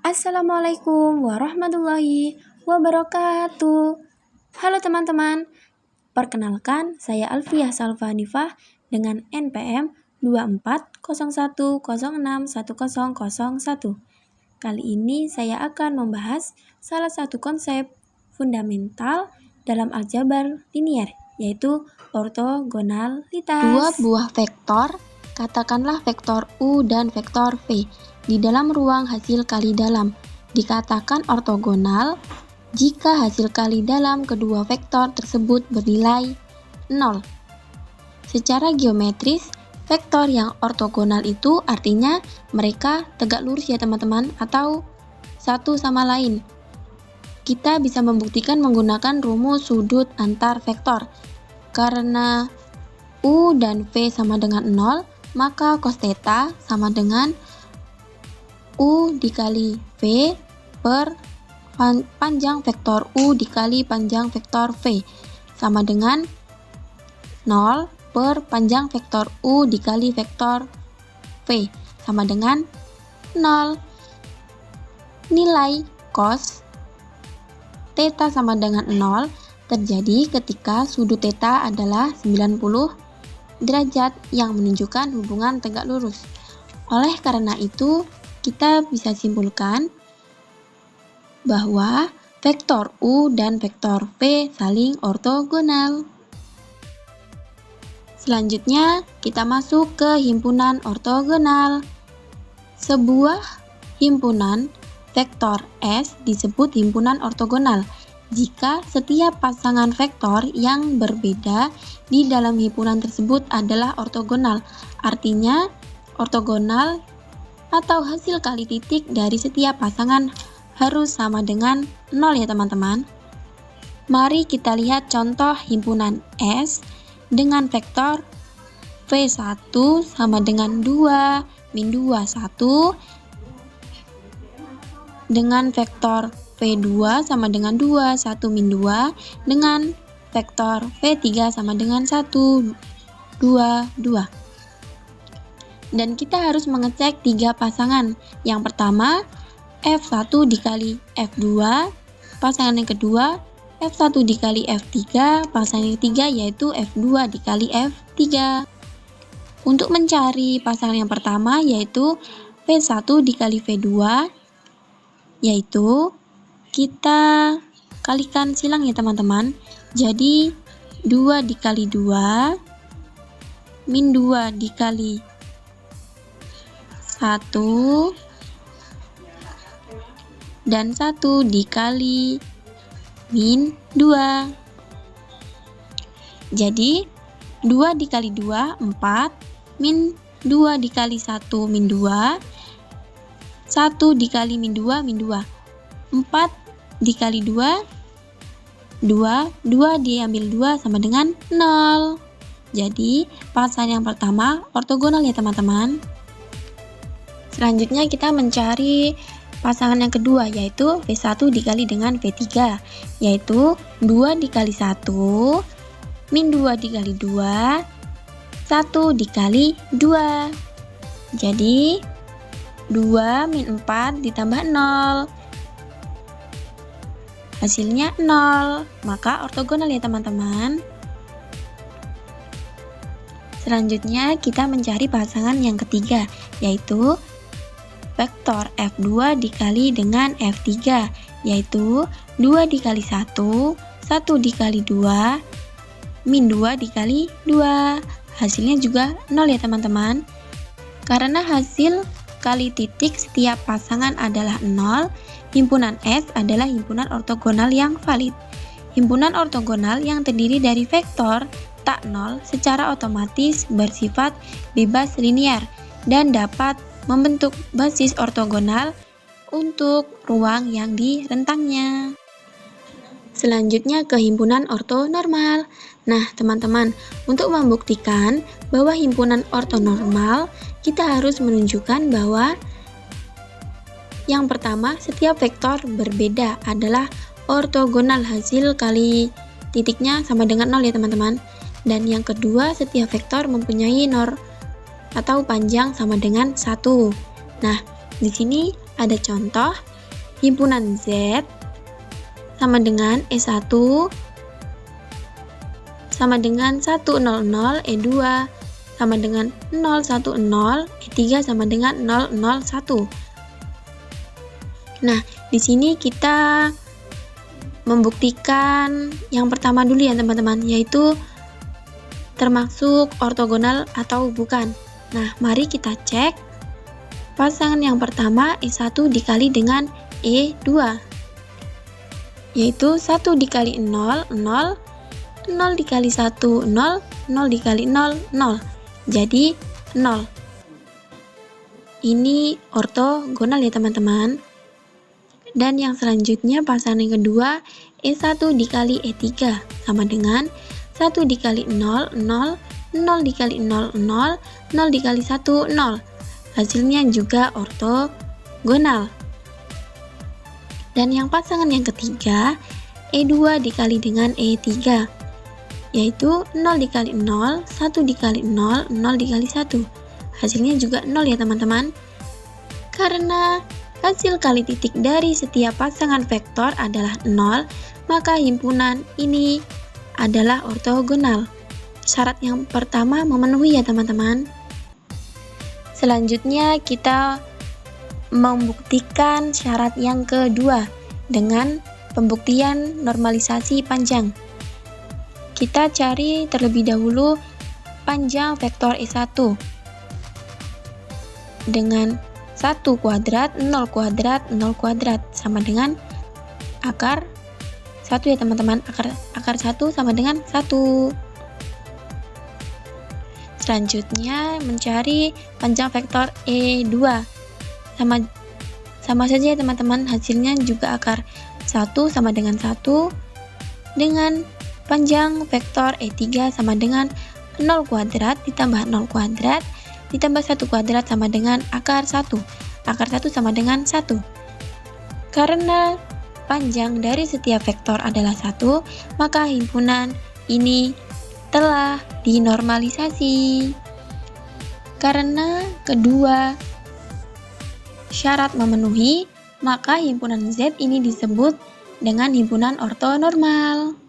Assalamualaikum warahmatullahi wabarakatuh. Halo teman-teman, perkenalkan saya Alfiah Salvanifah dengan NPM 2401061001. Kali ini saya akan membahas salah satu konsep fundamental dalam aljabar linier, yaitu ortogonalitas. Dua buah vektor, katakanlah vektor U dan vektor V, di dalam ruang hasil kali dalam, dikatakan ortogonal jika hasil kali dalam kedua vektor tersebut bernilai 0. Secara geometris, vektor yang ortogonal itu artinya mereka tegak lurus ya teman-teman, atau satu sama lain. Kita bisa membuktikan menggunakan rumus sudut antar vektor. Karena U dan V sama dengan 0, maka cos theta sama dengan U dikali V per panjang vektor U dikali panjang vektor V sama dengan 0 per panjang vektor U dikali vektor V sama dengan 0. Nilai cos theta sama dengan 0 terjadi ketika sudut theta adalah 90 derajat yang menunjukkan hubungan tegak lurus. Oleh karena itu, kita bisa simpulkan bahwa vektor U dan vektor V saling ortogonal. Selanjutnya, kita masuk ke himpunan ortogonal. Sebuah himpunan vektor S disebut himpunan ortogonal jika setiap pasangan vektor yang berbeda di dalam himpunan tersebut adalah ortogonal. Artinya, ortogonal atau hasil kali titik dari setiap pasangan harus sama dengan 0 ya teman-teman. Mari kita lihat contoh himpunan S dengan vektor V1 sama dengan 2 min 2 1 dengan vektor V2 sama dengan 2 1 min 2 dengan vektor V3 sama dengan 1 2 2. Dan kita harus mengecek 3 pasangan. Yang pertama, F1 dikali F2, pasangan yang kedua, F1 dikali F3, pasangan yang ketiga yaitu F2 dikali F3. Untuk mencari pasangan yang pertama yaitu V1 dikali V2, yaitu kita kalikan silang ya teman-teman. Jadi 2 dikali 2 min 2 dikali 1 dan 1 dikali min 2. Jadi 2 dikali 2 4 min 2 dikali 1 min 2, 1 dikali min 2 min 2. 4 dikali 2 2 diambil 2 sama dengan 0. Jadi pasangan yang pertama ortogonal ya teman-teman. Selanjutnya kita mencari pasangan yang kedua yaitu V1 dikali dengan V3, yaitu 2 dikali 1 min 2 dikali 2 1 dikali 2. Jadi 2 min 4 ditambah 0, hasilnya 0, maka ortogonal ya teman-teman. Selanjutnya kita mencari pasangan yang ketiga yaitu vektor F2 dikali dengan F3, yaitu 2 dikali 1 1 dikali 2 min 2 dikali 2, hasilnya juga 0 ya teman-teman. Karena hasil kali titik setiap pasangan adalah 0, himpunan S adalah himpunan ortogonal yang valid. Himpunan ortogonal yang terdiri dari vektor tak 0 secara otomatis bersifat bebas linier dan dapat membentuk basis ortogonal untuk ruang yang di rentangnya. Selanjutnya ke himpunan ortonormal. Nah teman-teman, untuk membuktikan bahwa himpunan ortonormal, kita harus menunjukkan bahwa yang pertama, setiap vektor berbeda adalah ortogonal, hasil kali titiknya sama dengan 0 ya teman-teman. Dan yang kedua, setiap vektor mempunyai atau panjang sama dengan 1. Nah, di sini ada contoh himpunan Z sama dengan E1 sama dengan 100, E2 sama dengan 010, E3 sama dengan 001. Nah, di sini kita membuktikan yang pertama dulu ya teman-teman, yaitu termasuk ortogonal atau bukan. Nah, mari kita cek pasangan yang pertama E1 dikali dengan E2, yaitu 1 dikali 0, 0, 0 dikali 1, 0, 0 dikali 0, 0. Jadi 0. Ini ortogonal ya teman-teman. Dan yang selanjutnya pasangan yang kedua E1 dikali E3 sama dengan 1 dikali 0, 0, 0 dikali 0, 0, 0 dikali 1, 0. Hasilnya juga ortogonal. Dan yang pasangan yang ketiga E2 dikali dengan E3, yaitu 0 dikali 0, 1 dikali 0, 0 dikali 1. Hasilnya juga 0 ya teman-teman. Karena hasil kali titik dari setiap pasangan vektor adalah 0, maka himpunan ini adalah ortogonal. Syarat yang pertama memenuhi ya teman-teman. Selanjutnya kita membuktikan syarat yang kedua dengan pembuktian normalisasi panjang. Kita cari terlebih dahulu panjang vektor E1 dengan 1 kuadrat, 0 kuadrat, 0 kuadrat sama dengan akar 1 ya teman-teman. Akar 1 sama dengan 1. Selanjutnya mencari panjang vektor E2. Sama saja ya teman-teman, hasilnya juga akar 1 sama dengan 1 dengan panjang vektor E3 sama dengan 0 kuadrat ditambah 0 kuadrat ditambah 1 kuadrat sama dengan akar 1. Akar 1 sama dengan 1. Karena panjang dari setiap vektor adalah 1, maka himpunan ini telah dinormalisasi. Karena kedua syarat memenuhi, maka himpunan Z ini disebut dengan himpunan ortonormal.